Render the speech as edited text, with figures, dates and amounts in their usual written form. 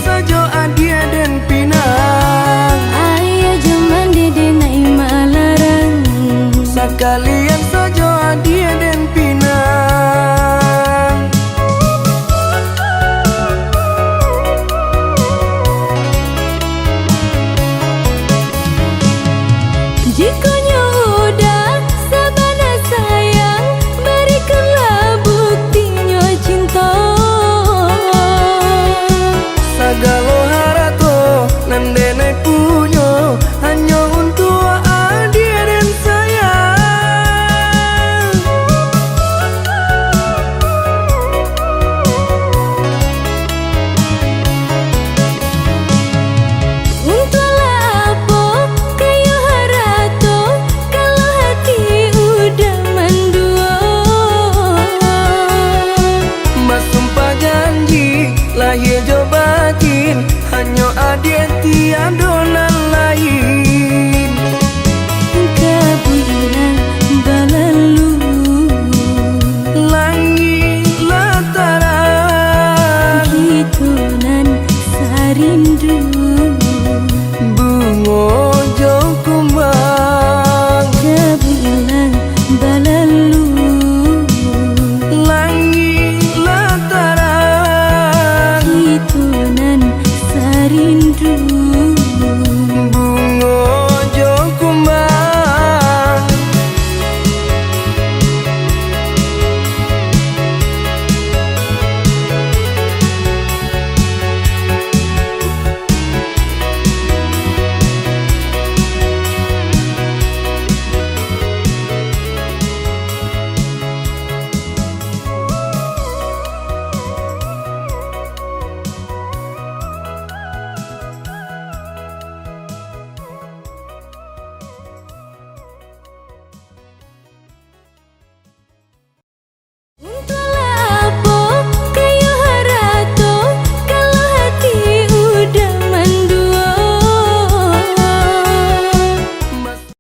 sajo adia den pinang. Ayah jaman dede nai malarang. Sekalian sajo adia den pinang. Jikonya udah sabana sayang, berikanlah buktinya cinta. Sagalo harato nandene punyo hanya untuk adia dan sayang. Untunglah apa kayu harato kalau hati udah mendua. Mas sumpah janji lahir jo batin hanya adia tiadonan lain. Kabuinan balalu Langit lataran hitonan sarindu. bungo jo kumbang. Kabuinan balalu Langit lataran hitonan sarindu.